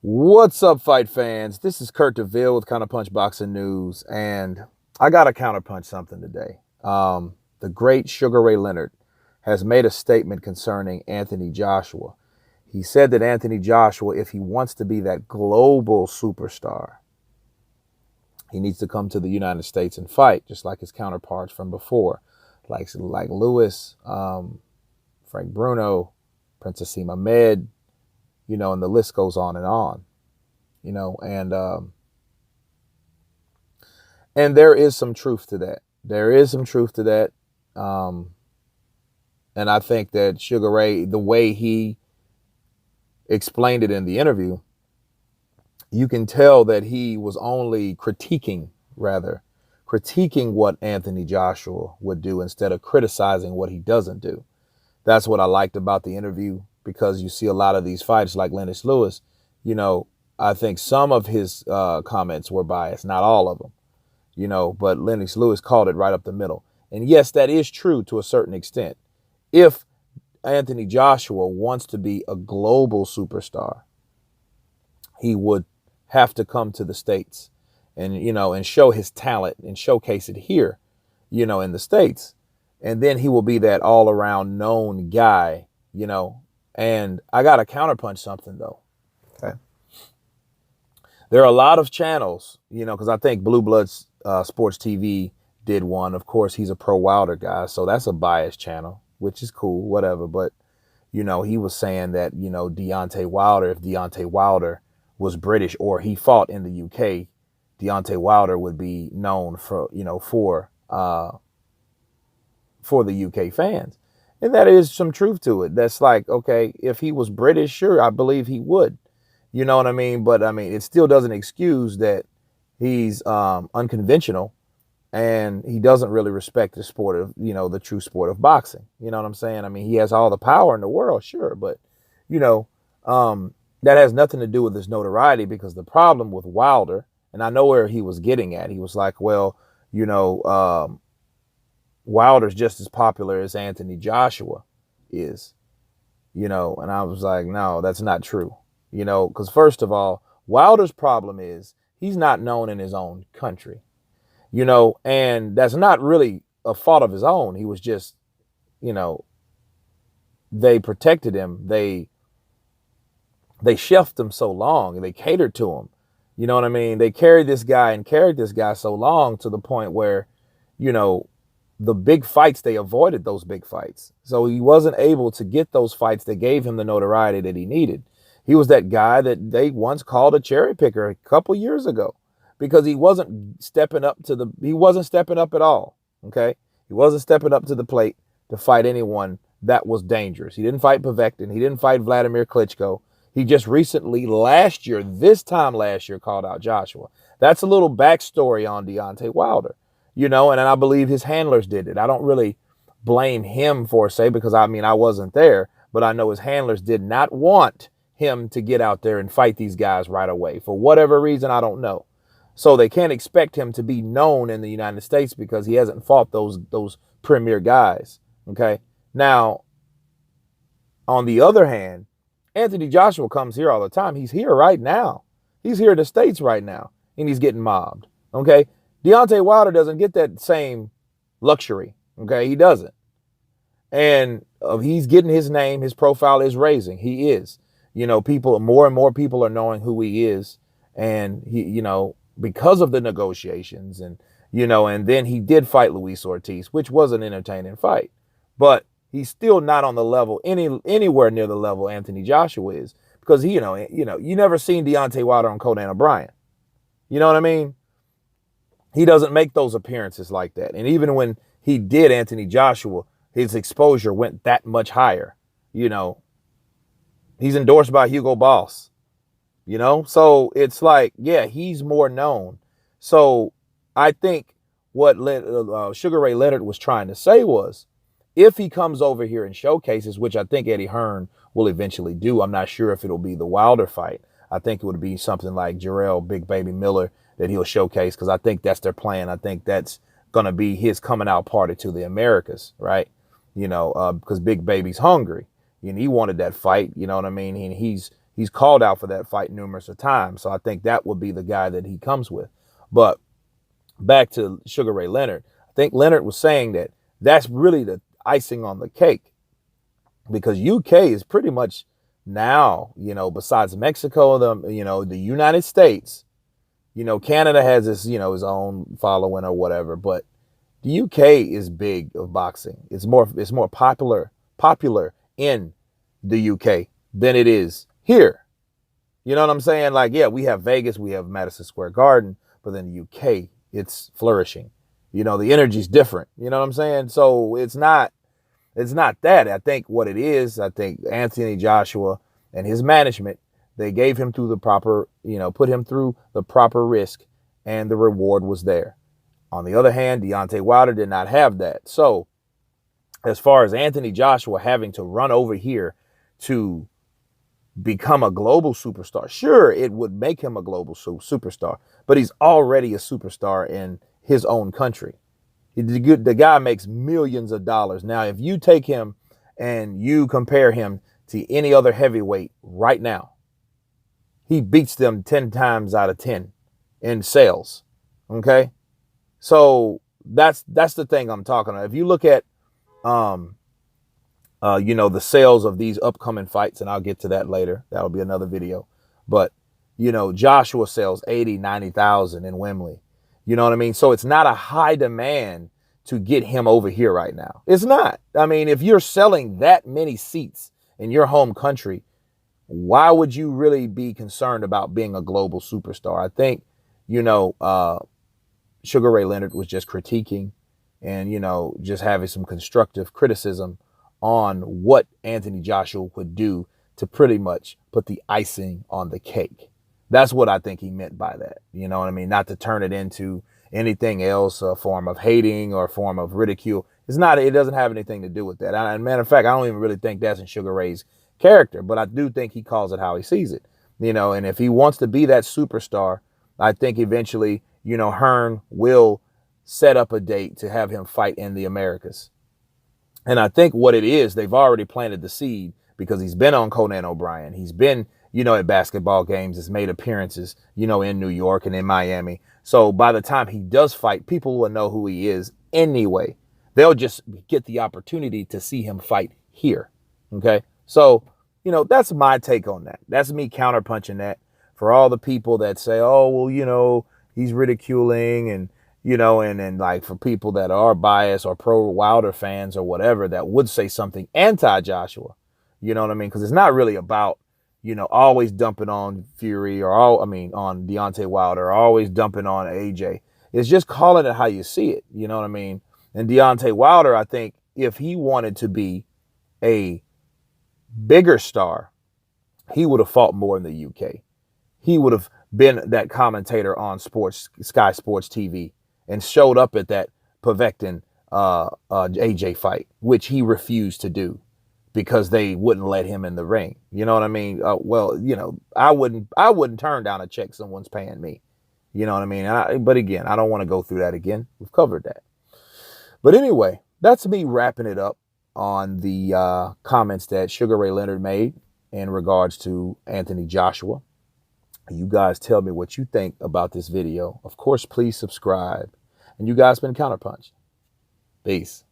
What's up, fight fans? This is Kurt DeVille with Counterpunch Boxing News, and I got to counterpunch something today. The great Sugar Ray Leonard has made a statement concerning Anthony Joshua. He said that Anthony Joshua, if he wants to be that global superstar, he needs to come to the United States and fight, just like his counterparts from before, like Lewis, Frank Bruno, Princess Ahmed, and the list goes on and on. And there is some truth to that. There is some truth to that. And I think that Sugar Ray, the way he explained it in the interview, you can tell that he was only critiquing what Anthony Joshua would do instead of criticizing what he doesn't do. That's what I liked about the interview, because you see a lot of these fighters like Lennox Lewis, I think some of his comments were biased, not all of them, but Lennox Lewis called it right up the middle. And yes, that is true to a certain extent. If Anthony Joshua wants to be a global superstar, he would have to come to the States and show his talent and showcase it here, in the States. And then he will be that all around known guy, and I got to counterpunch something though. Okay. There are a lot of channels, because I think Blue Bloods Sports TV did one. Of course, he's a pro Wilder guy, so that's a biased channel, which is cool, whatever. But, he was saying that, if Deontay Wilder was British or he fought in the UK, Deontay Wilder would be known for the UK fans. And that is some truth to it. That's like, okay, if he was British, sure, I believe he would. You know what I mean? But I mean, it still doesn't excuse that he's unconventional and he doesn't really respect the sport of, the true sport of boxing. You know what I'm saying? I mean, he has all the power in the world, sure, but, that has nothing to do with his notoriety, because the problem with Wilder, and I know where he was getting at, he was like, well, Wilder's just as popular as Anthony Joshua is, and I was like, no, that's not true, because first of all, Wilder's problem is he's not known in his own country, and that's not really a fault of his own. He was just, they protected him. They chefed him so long and they catered to him. You know what I mean? They carried this guy so long to the point where, the big fights, they avoided those big fights. So he wasn't able to get those fights that gave him the notoriety that he needed. He was that guy that they once called a cherry picker a couple years ago, because he wasn't stepping up at all. Okay. He wasn't stepping up to the plate to fight anyone that was dangerous. He didn't fight Povetkin. He didn't fight Vladimir Klitschko. He just recently this time last year, called out Joshua. That's a little backstory on Deontay Wilder. And I believe his handlers did it. I don't really blame him for say, because I wasn't there, but I know his handlers did not want him to get out there and fight these guys right away. For whatever reason, I don't know. So they can't expect him to be known in the United States because he hasn't fought those premier guys. Okay. Now, on the other hand, Anthony Joshua comes here all the time. He's here right now. He's here in the States right now, and he's getting mobbed. Okay. Deontay Wilder doesn't get that same luxury. Okay. He doesn't. And he's getting his name. His profile is raising. He is. More and more people are knowing who he is. And he, because of the negotiations and then he did fight Luis Ortiz, which was an entertaining fight, but he's still not on the level, anywhere near the level Anthony Joshua is, because you never seen Deontay Wilder on Conan O'Brien. You know what I mean? He doesn't make those appearances like that. And even when he did, Anthony Joshua, his exposure went that much higher. He's endorsed by Hugo Boss. So it's like, yeah, he's more known. So I think what Sugar Ray Leonard was trying to say was, if he comes over here and showcases, which I think Eddie Hearn will eventually do, I'm not sure if it'll be the Wilder fight. I think it would be something like Jarrell Big Baby Miller that he'll showcase, because I think that's their plan. I think that's going to be his coming out party to the Americas, right? Because Big Baby's hungry. He wanted that fight, you know what I mean? And he's He's called out for that fight numerous of times. So I think that would be the guy that he comes with. But back to Sugar Ray Leonard, I think Leonard was saying that that's really the icing on the cake, because UK is pretty much now, besides Mexico, the United States, Canada has this, his own following or whatever, but the UK is big of boxing. It's more popular in the UK than it is here. You know what I'm saying? Like, yeah, we have Vegas, we have Madison Square Garden, but then the UK, it's flourishing. The energy's different. You know what I'm saying? So it's not that. I think what it is, I think Anthony Joshua and his management, they gave him through the proper, put him through the proper risk, and the reward was there. On the other hand, Deontay Wilder did not have that. So as far as Anthony Joshua having to run over here to become a global superstar, sure, it would make him a global superstar, but he's already a superstar in his own country. The guy makes millions of dollars. Now, if you take him and you compare him to any other heavyweight right now, he beats them 10 times out of 10 in sales. Okay? So that's the thing I'm talking about. If you look at the sales of these upcoming fights, and I'll get to that later. That'll be another video. But, Joshua sells 80, 90,000 in Wembley. You know what I mean? So it's not a high demand to get him over here right now. It's not. I mean, if you're selling that many seats in your home country, why would you really be concerned about being a global superstar? I think, Sugar Ray Leonard was just critiquing and, just having some constructive criticism on what Anthony Joshua would do to pretty much put the icing on the cake. That's what I think he meant by that. You know what I mean? Not to turn it into anything else, a form of hating or a form of ridicule. It doesn't have anything to do with that. And matter of fact, I don't even really think that's in Sugar Ray's character, but I do think he calls it how he sees it. And if he wants to be that superstar, I think eventually, Hearn will set up a date to have him fight in the Americas. And I think what it is, they've already planted the seed, because he's been on Conan O'Brien. He's been, at basketball games, has made appearances, in New York and in Miami. So by the time he does fight, people will know who he is anyway. They'll just get the opportunity to see him fight here. Okay. So, that's my take on that. That's me counterpunching that for all the people that say, oh, well, he's ridiculing and, and like for people that are biased or pro Wilder fans or whatever that would say something anti-Joshua, you know what I mean? Because it's not really about, always dumping on Fury on Deontay Wilder, or always dumping on AJ. It's just calling it how you see it. You know what I mean? And Deontay Wilder, I think if he wanted to be a bigger star, he would have fought more in the UK. He would have been that commentator on Sky Sports TV and showed up at that Povetkin AJ fight, which he refused to do because they wouldn't let him in the ring. You know what I mean? I wouldn't turn down a check someone's paying me. You know what I mean? But again, I don't want to go through that again. We've covered that. But anyway, that's me wrapping it up on the comments that Sugar Ray Leonard made in regards to Anthony Joshua. You guys tell me what you think about this video. Of course, please subscribe. And you guys been Counterpunch. Peace.